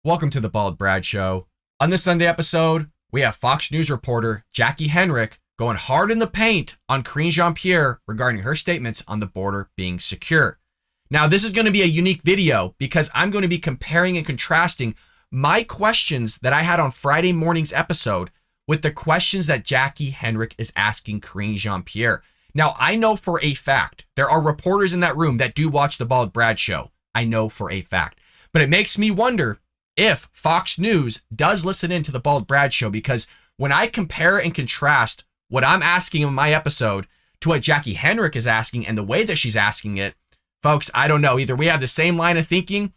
Welcome to the Bald Brad Show. On this Sunday episode, we have Fox News reporter Jacqui Heinrich going hard in the paint on Karine Jean-Pierre regarding her statements on the border being secure. Now, this is going to be a unique video because I'm going to be comparing and contrasting my questions that I had on Friday morning's episode with the questions that Jacqui Heinrich is asking Karine Jean-Pierre. Now, I know for a fact there are reporters in that room that do watch the Bald Brad Show. I know for a fact. But it makes me wonder if Fox News does listen in to the Bald Brad Show, because when I compare and contrast what I'm asking in my episode to what Jacqui Heinrich is asking and the way that she's asking it, folks, I don't know. Either we have the same line of thinking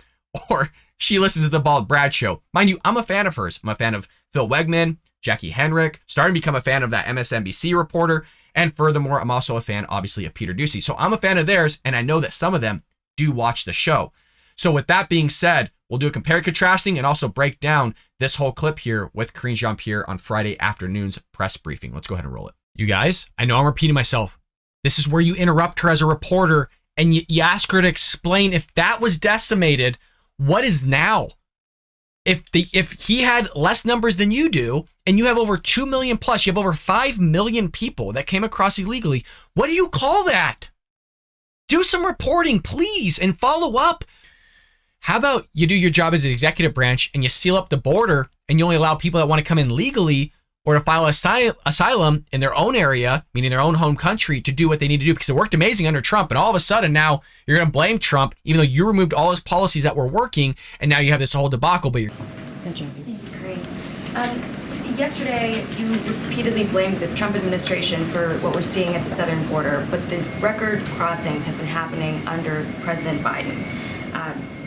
or she listens to the Bald Brad Show. Mind you, I'm a fan of hers. I'm a fan of Phil Wegman, Jacqui Heinrich, starting to become a fan of that MSNBC reporter. And furthermore, I'm also a fan, obviously, of Peter Doocy. So I'm a fan of theirs, and I know that some of them do watch the show. So with that being said, we'll do a compare and contrasting and also break down this whole clip here with Karine Jean-Pierre on Friday afternoon's press briefing. Let's go ahead and roll it. You guys, I know I'm repeating myself. This is where you interrupt her as a reporter and you ask her to explain if that was decimated, what is now? If he had less numbers than you do, and you have over 2 million plus, you have over 5 million people that came across illegally, what do you call that? Do some reporting, please, and follow up. How about you do your job as an executive branch and you seal up the border and you only allow people that want to come in legally or to file asylum in their own area, meaning their own home country, to do what they need to do, because it worked amazing under Trump. And all of a sudden now you're going to blame Trump, even though you removed all his policies that were working, and now you have this whole debacle. But you're... Thank you, Karine. Yesterday, you repeatedly blamed the Trump administration for what we're seeing at the southern border, but the record crossings have been happening under President Biden.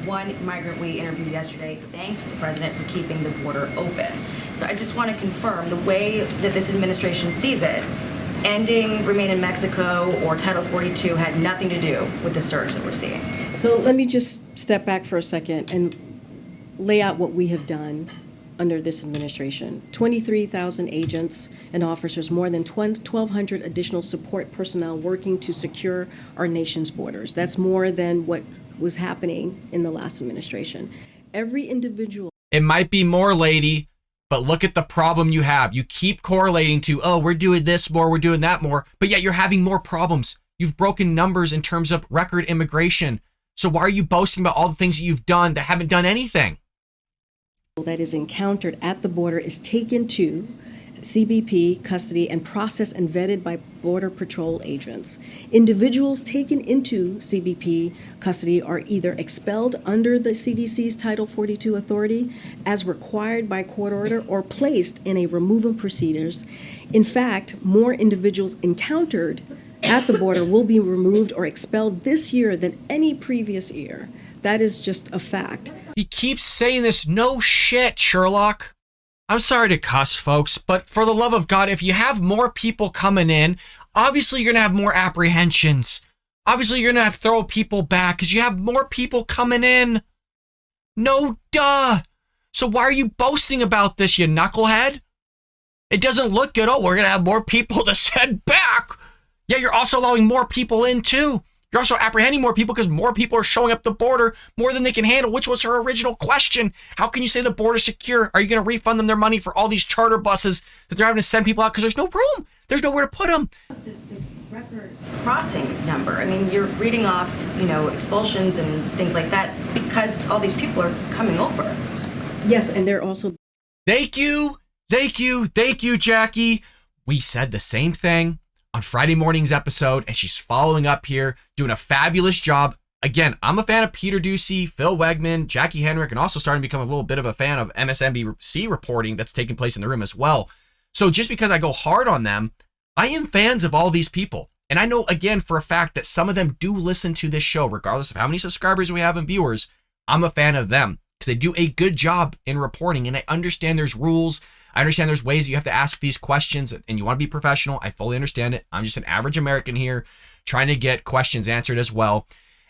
One migrant we interviewed yesterday thanks the president for keeping the border open. So I just want to confirm the way that this administration sees it, ending Remain in Mexico or Title 42 had nothing to do with the surge that we're seeing. So let me just step back for a second and lay out what we have done under this administration. 23,000 agents and officers, more than 1,200 additional support personnel working to secure our nation's borders. That's more than what was happening in the last administration. Every individual... It might be more, lady, but look at the problem you have. You keep correlating to, oh, we're doing this more, we're doing that more, but yet you're having more problems. You've broken numbers in terms of record immigration. So why are you boasting about all the things that you've done that haven't done anything? That is encountered at the border is taken to CBP custody and processed and vetted by Border Patrol agents. Individuals taken into CBP custody are either expelled under the CDC's Title 42 authority as required by court order or placed in a removal procedures. In fact, more individuals encountered at the border will be removed or expelled this year than any previous year. That is just a fact. He keeps saying this. No shit, Sherlock. I'm sorry to cuss, folks, but for the love of God, if you have more people coming in, obviously you're going to have more apprehensions. Obviously you're going to have to throw people back because you have more people coming in. No duh. So why are you boasting about this, you knucklehead? It doesn't look good. Oh, we're going to have more people to send back. Yeah, you're also allowing more people in too. You're also apprehending more people because more people are showing up the border more than they can handle, which was her original question. How can you say the border's secure? Are you going to refund them their money for all these charter buses that they're having to send people out because there's no room? There's nowhere to put them. The record crossing number, I mean, you're reading off, expulsions and things like that because all these people are coming over. Yes, and they're also... Thank you, Jacqui. We said the same thing on Friday morning's episode, and she's following up here, doing a fabulous job. Again, I'm a fan of Peter Doocy, Phil Wegman, Jacqui Heinrich, and also starting to become a little bit of a fan of MSNBC reporting that's taking place in the room as well. So just because I go hard on them, I am fans of all these people. And I know, again, for a fact that some of them do listen to this show, regardless of how many subscribers we have and viewers. I'm a fan of them because they do a good job in reporting, and I understand there's rules. I understand there's ways you have to ask these questions and you want to be professional. I fully understand it. I'm just an average American here trying to get questions answered as well.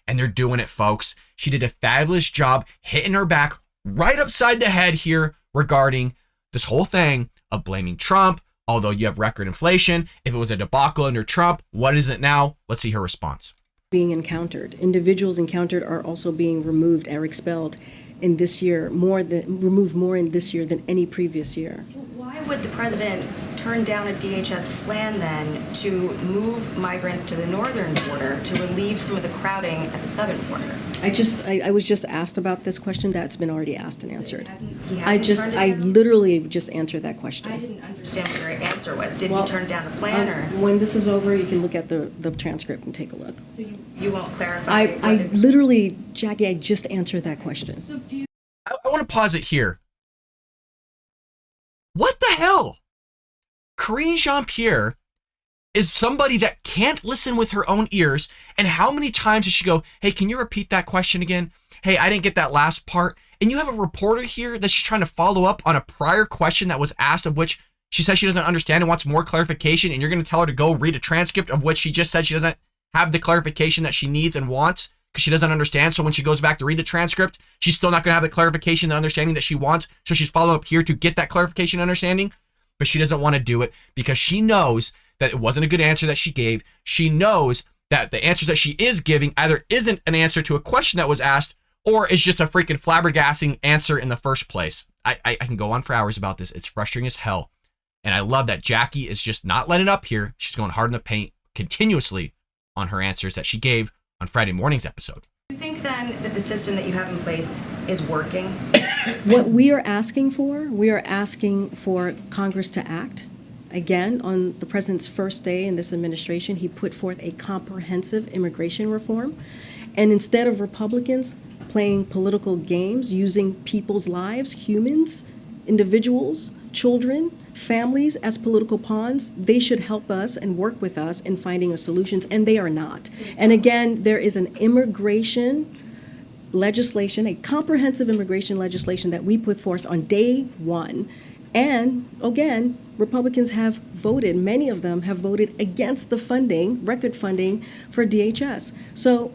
And they're doing it, folks. She did a fabulous job hitting her back right upside the head here regarding this whole thing of blaming Trump. Although you have record inflation, if it was a debacle under Trump, what is it now? Let's see her response. Being encountered. Individuals encountered are also being removed or expelled. in this year, removed more in this year than any previous year. Why would the president turn down a DHS plan then to move migrants to the northern border to relieve some of the crowding at the southern border? I was just asked about this question. That's been already asked and answered. I literally just answered that question. I didn't understand what your answer was. Did he turn down a plan or? When this is over, you can look at the transcript and take a look. So you won't clarify? I literally, Jackie, I just answered that question. So do you? I want to pause it here. What the hell? Karine Jean-Pierre is somebody that can't listen with her own ears. And how many times does she go, hey, can you repeat that question again? Hey, I didn't get that last part. And you have a reporter here that's just trying to follow up on a prior question that was asked, of which she says she doesn't understand and wants more clarification. And you're going to tell her to go read a transcript of which she just said she doesn't have the clarification that she needs and wants because she doesn't understand. So when she goes back to read the transcript, she's still not going to have the clarification and understanding that she wants. So she's following up here to get that clarification and understanding. But she doesn't want to do it because she knows that it wasn't a good answer that she gave. She knows that the answers that she is giving either isn't an answer to a question that was asked or is just a freaking flabbergasting answer in the first place. I can go on for hours about this. It's frustrating as hell. And I love that Jacqui is just not letting up here. She's going hard in the paint continuously on her answers that she gave on Friday morning's episode. Do you think then that the system that you have in place is working? What we are asking for Congress to act. Again, on the president's first day in this administration, he put forth a comprehensive immigration reform. And instead of Republicans playing political games, using people's lives, humans, individuals, children, families as political pawns, they should help us and work with us in finding a solutions, and they are not. And again, there is an immigration legislation, a comprehensive immigration legislation that we put forth on day one. And again, Republicans have voted, many of them have voted against the funding, record funding for DHS. So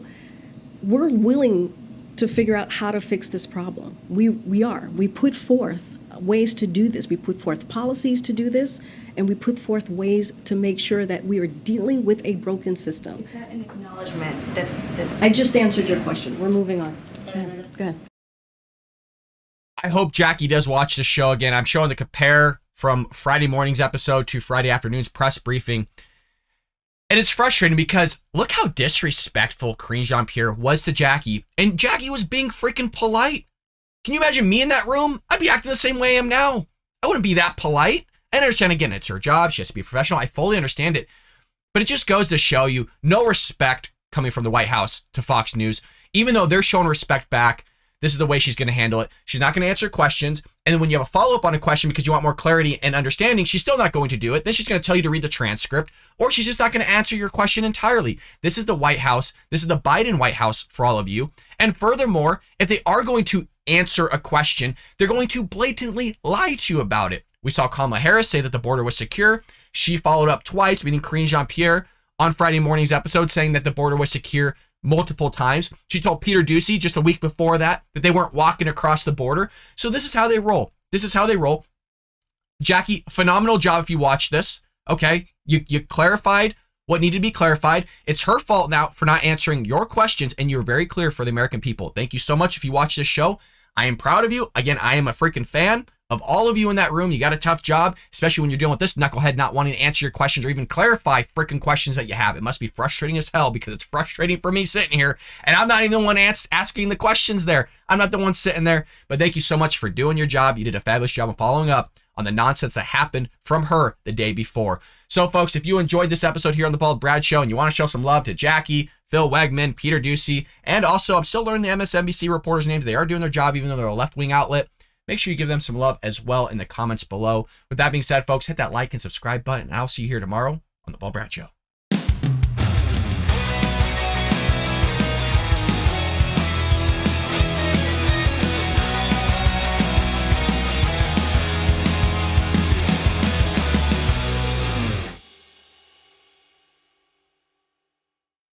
we're willing to figure out how to fix this problem. We are. We put forth ways to do this. We put forth policies to do this, and we put forth ways to make sure that we are dealing with a broken system. Is that an acknowledgement that I just answered your question. We're moving on. Go ahead. I hope Jacqui does watch the show again. I'm showing the compare from Friday morning's episode to Friday afternoon's press briefing. And it's frustrating because look how disrespectful Karine Jean-Pierre was to Jacqui. And Jacqui was being freaking polite. Can you imagine me in that room? I'd be acting the same way I am now. I wouldn't be that polite. And I understand, again, it's her job. She has to be professional. I fully understand it. But it just goes to show you no respect coming from the White House to Fox News. Even though they're showing respect back, this is the way she's going to handle it. She's not going to answer questions. And then when you have a follow-up on a question because you want more clarity and understanding, she's still not going to do it. Then she's going to tell you to read the transcript, or she's just not going to answer your question entirely. This is the White House. This is the Biden White House for all of you. And furthermore, if they are going to answer a question, they're going to blatantly lie to you about it. We saw Kamala Harris say that the border was secure. She followed up twice, meaning Karine Jean-Pierre, on Friday morning's episode, saying that the border was secure multiple times. She told Peter Doocy just a week before that they weren't walking across the border. So this is how they roll. This is how they roll. Jacqui, phenomenal job if you watch this. Okay, you clarified what needed to be clarified. It's her fault now for not answering your questions, and you're very clear for the American people. Thank you so much if you watch this show. I am proud of you. Again, I am a freaking fan of all of you in that room. You got a tough job, especially when you're dealing with this knucklehead not wanting to answer your questions or even clarify freaking questions that you have. It must be frustrating as hell because it's frustrating for me sitting here and I'm not even the one asking the questions there. I'm not the one sitting there. But thank you so much for doing your job. You did a fabulous job of following up on the nonsense that happened from her the day before. So folks, if you enjoyed this episode here on the Bald Brad Show and you want to show some love to Jacqui, Phil Wegman, Peter Doocy, and also I'm still learning the MSNBC reporters' names. They are doing their job even though they're a left-wing outlet. Make sure you give them some love as well in the comments below. With that being said, folks, hit that like and subscribe button, and I'll see you here tomorrow on the Bald Brad Show.